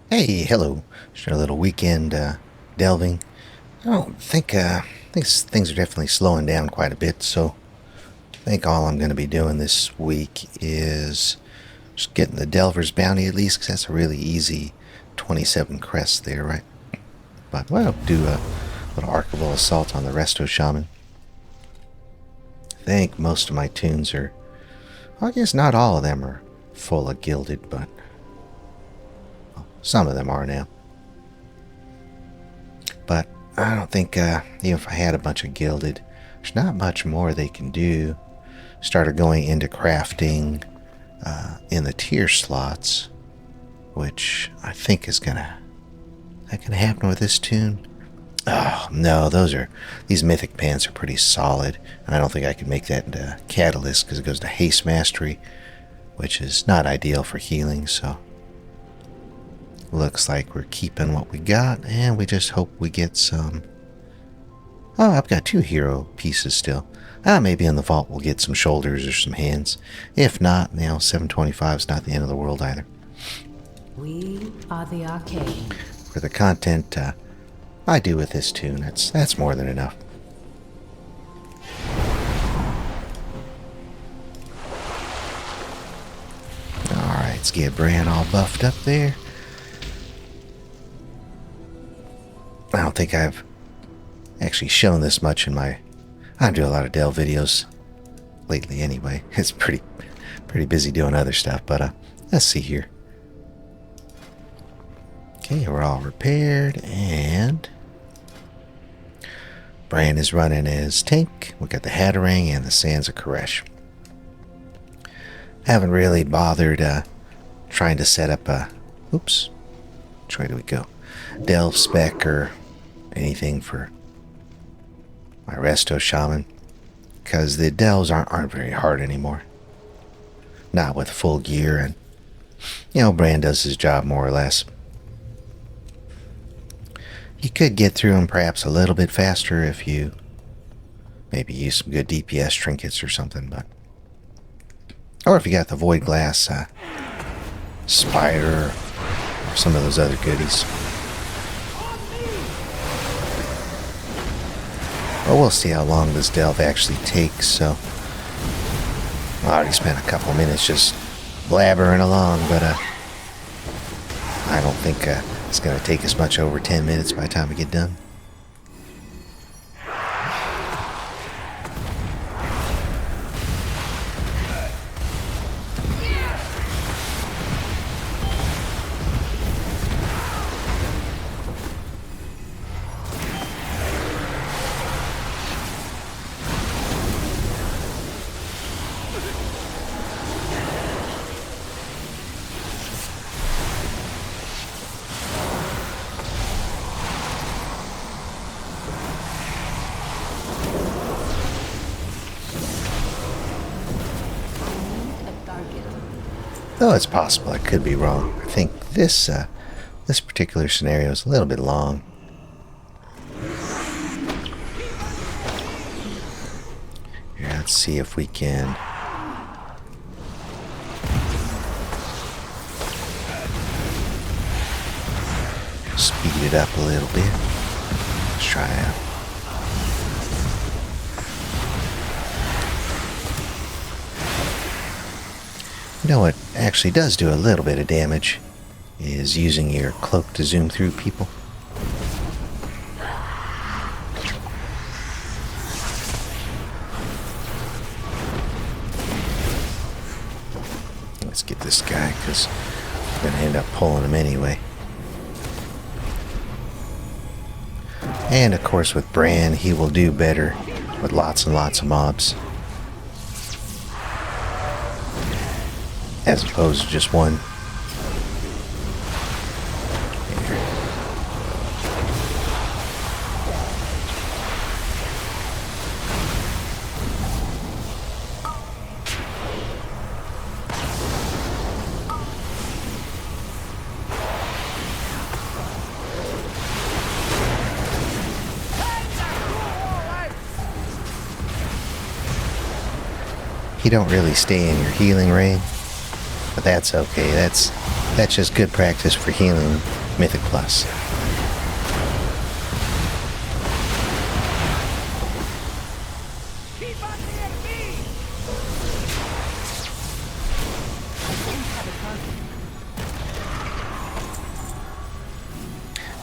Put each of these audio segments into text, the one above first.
Hey, hello. Just a little weekend delving. I don't think things are definitely slowing down quite a bit. So I think all I'm going to be doing this week is just getting the Delver's Bounty at least, because that's a really easy 27 crests there, right? But well, do a little Archival assault on the Resto Shaman. I think most of my tunes are, well, I guess not all of them are full of gilded, but some of them are now. But I don't think, even if I had a bunch of gilded, there's not much more they can do. Started going into crafting in the tier slots, which I think is gonna happen with this tune. Oh no, these mythic pants are pretty solid, and I don't think I can make that into catalyst because it goes to haste mastery, which is not ideal for healing. So looks like we're keeping what we got, and we just hope we get some. Oh, I've got 2 hero pieces still. Maybe in the vault we'll get some shoulders or some hands. If not, 725 is not the end of the world either. We are the arcane. For the content I do with this tune, that's more than enough. Alright, let's get Bran all buffed up there. I don't think I've actually shown this much in my... I do a lot of Delve videos lately anyway. It's pretty busy doing other stuff, but let's see here. Okay, we're all repaired, and Bran is running as tank. We got the Hatterang and the Sands of Koresh. Haven't really bothered trying to set up a... Oops. Which way do we go? Delve spec or anything for my Resto Shaman, because the delves aren't very hard anymore. Not with full gear, and Bran does his job more or less. You could get through them perhaps a little bit faster if you maybe use some good DPS trinkets or something, or if you got the Void Glass Spider or some of those other goodies. Well, we'll see how long this delve actually takes. So I already spent a couple minutes just blabbering along, but I don't think it's going to take us much over 10 minutes by the time we get done. Though it's possible, I could be wrong. I think this particular scenario is a little bit long. Here, let's see if we can speed it up a little bit. Let's try it out. You know what actually does do a little bit of damage is using your cloak to zoom through people. Let's get this guy, because I'm going to end up pulling him anyway. And of course with Bran, he will do better with lots and lots of mobs, as opposed to just one. You don't really stay in your healing range, but that's okay. That's That's just good practice for healing Mythic Plus.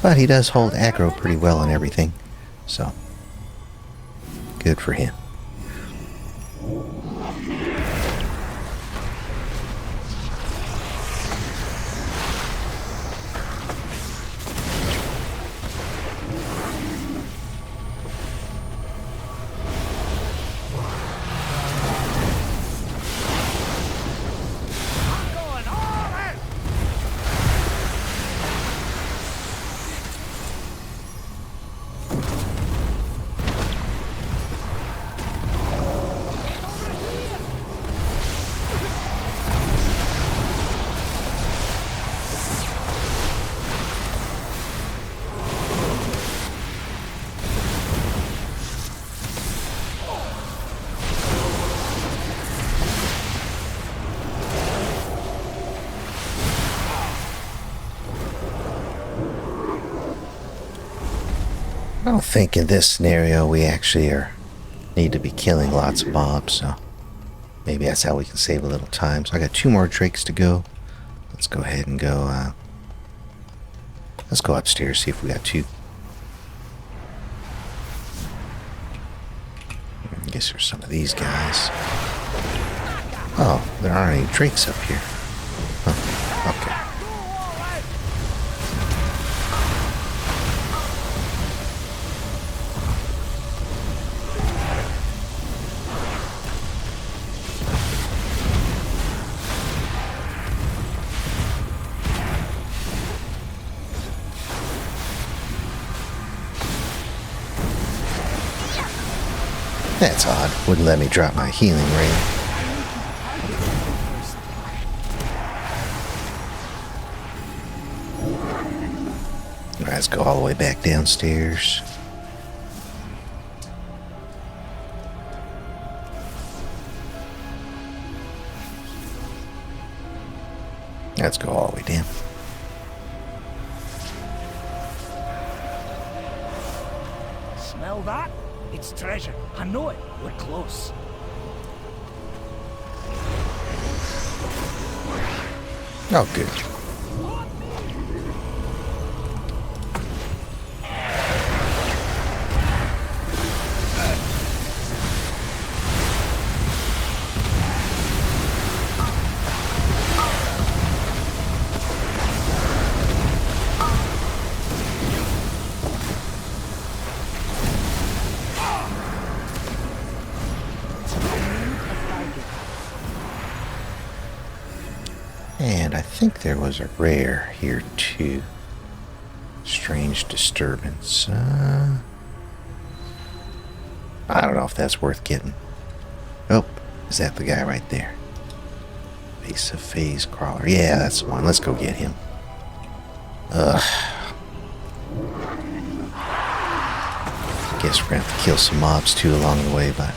But he does hold aggro pretty well on everything, so good for him. I don't think in this scenario we actually need to be killing lots of mobs, so maybe that's how we can save a little time. So I got 2 more drakes to go. Let's go ahead and go, let's go upstairs, see if we got 2. I guess there's some of these guys. Oh, there aren't any drakes up here. Huh, okay. That's odd. Wouldn't let me drop my healing ring. Alright, let's go all the way back downstairs. Let's go all the way down. Smell that? It's treasure. I know it. We're close. Oh, good. And I think there was a rare here too. Strange disturbance. I don't know if that's worth getting. Oh, is that the guy right there? Base of Phase Crawler. Yeah, that's the one. Let's go get him. Ugh. Guess we're gonna have to kill some mobs too along the way, but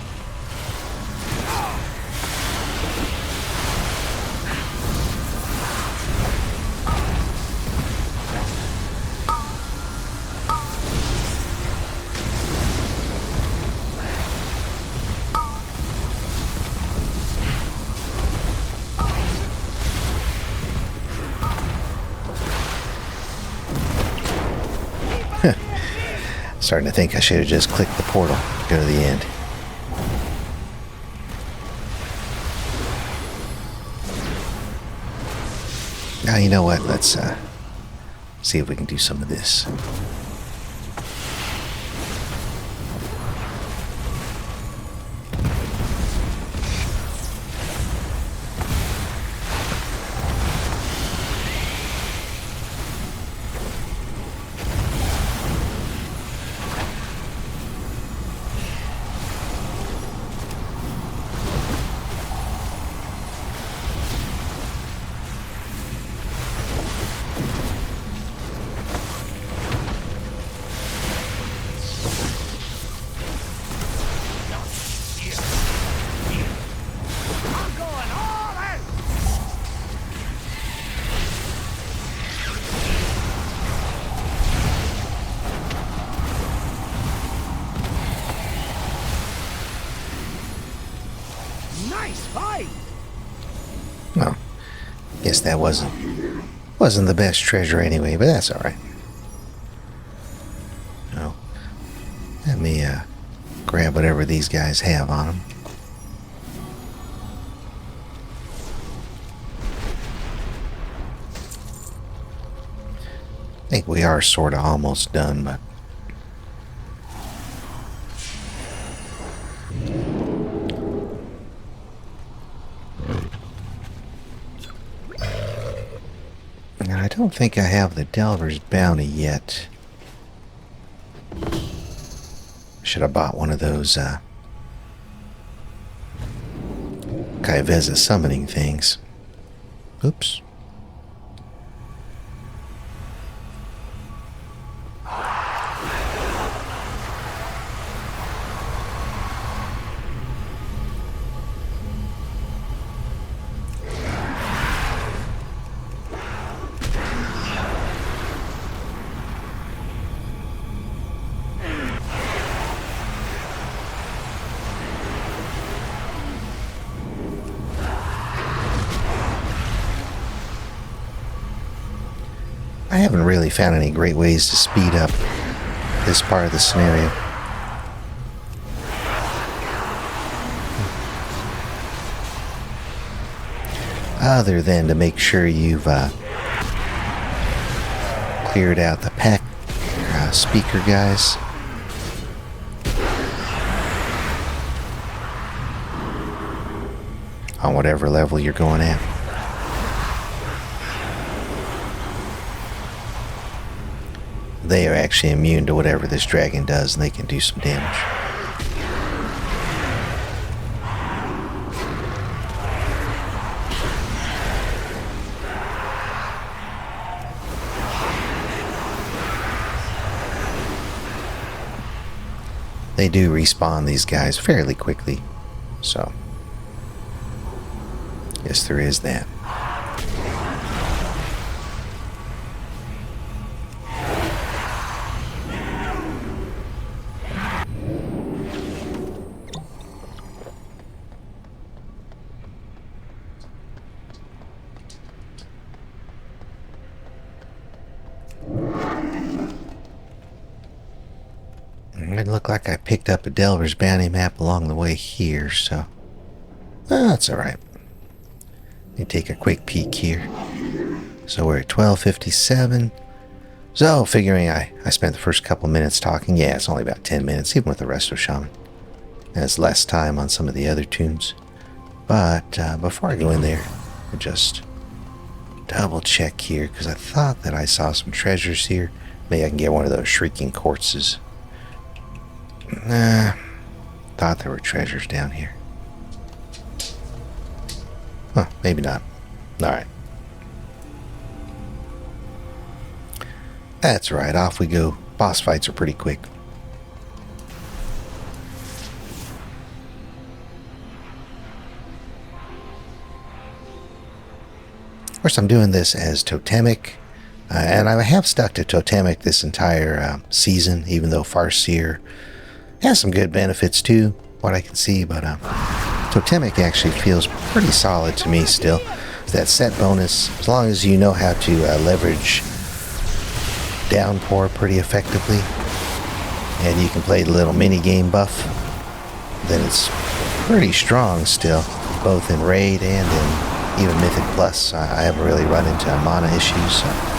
starting to think I should have just clicked the portal to go to the end. Now, you know what? Let's see if we can do some of this. guess that wasn't the best treasure anyway, but that's alright. Oh, let me grab whatever these guys have on them. I think we are sort of almost done, but and I don't think I have the Delver's Bounty yet. Should have bought one of those Kaiveza summoning things. Oops. I haven't really found any great ways to speed up this part of the scenario. Other than to make sure you've cleared out the pack speaker guys. On whatever level you're going at. They are actually immune to whatever this dragon does, and they can do some damage. They do respawn these guys fairly quickly, so yes, there is that. It looked like I picked up a Delver's Bounty map along the way here, so that's alright. Let me take a quick peek here. So we're at 12:57. So figuring I spent the first couple minutes talking. Yeah, it's only about 10 minutes, even with the Resto Shaman. That's less time on some of the other tunes. But before I go in there, I'll just double check here, because I thought that I saw some treasures here. Maybe I can get one of those shrieking quartzes. Nah, thought there were treasures down here. Huh, maybe not. Alright. That's right, off we go. Boss fights are pretty quick. Of course, I'm doing this as Totemic. And I have stuck to Totemic this entire season, even though Farseer has some good benefits too, what I can see, but Totemic actually feels pretty solid to me still. That set bonus, as long as you know how to leverage Downpour pretty effectively, and you can play the little mini game buff, then it's pretty strong still, both in Raid and in even Mythic Plus. I haven't really run into mana issues, so.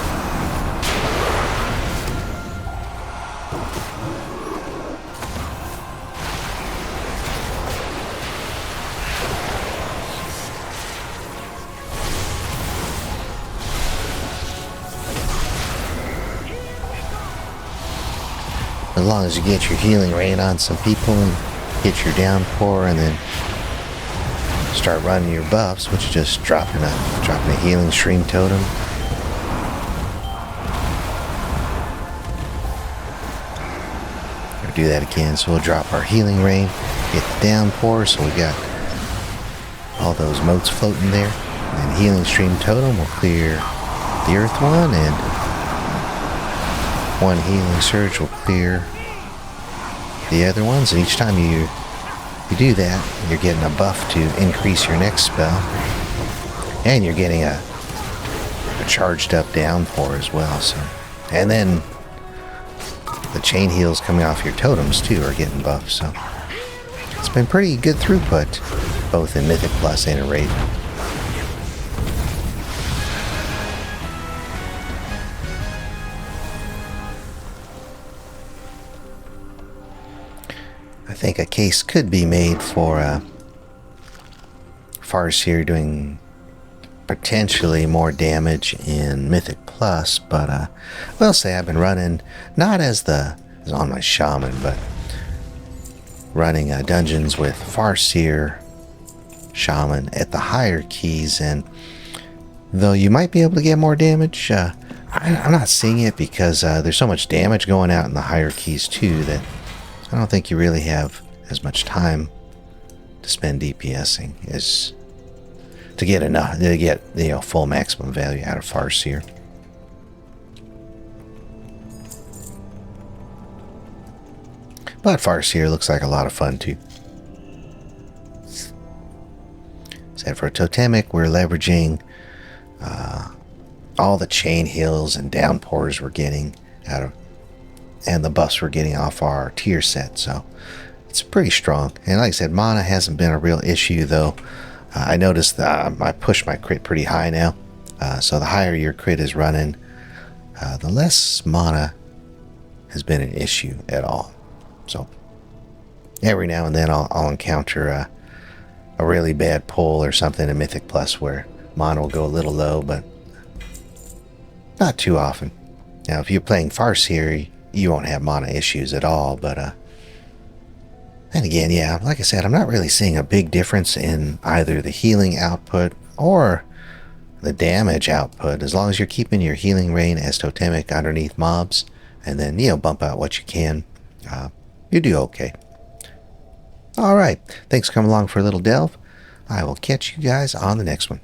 As long as you get your healing rain on some people and get your downpour and then start running your buffs, which is just dropping a healing stream totem. We'll do that again, so we'll drop our healing rain, get the downpour, so we got all those motes floating there. And healing stream totem will clear the earth one, and one healing surge will clear the other ones, and each time you do that, you're getting a buff to increase your next spell, and you're getting a charged up downpour as well. So, and then the chain heals coming off your totems too are getting buffed. So it's been pretty good throughput, both in Mythic Plus and in Raid. I think a case could be made for Farseer doing potentially more damage in Mythic Plus, but I will say I've been running not as on my Shaman, but running dungeons with Farseer Shaman at the higher keys, and though you might be able to get more damage, I'm not seeing it because there's so much damage going out in the higher keys too that I don't think you really have as much time to spend DPSing as to get enough to get full maximum value out of Farseer. But Farseer looks like a lot of fun too. So for Totemic, we're leveraging all the chain heals and downpours we're getting out of, and the buffs we're getting off our tier set. So it's pretty strong. And like I said, mana hasn't been a real issue though. I noticed that I pushed my crit pretty high now. So the higher your crit is running, the less mana has been an issue at all. So every now and then I'll encounter a really bad pull or something in Mythic Plus where mana will go a little low, but not too often. Now if you're playing Farseer, you won't have mana issues at all, but and again, yeah, like I said, I'm not really seeing a big difference in either the healing output or the damage output, as long as you're keeping your healing rain as Totemic underneath mobs, and then, bump out what you can. You do okay. Alright, thanks for coming along for a little delve. I will catch you guys on the next one.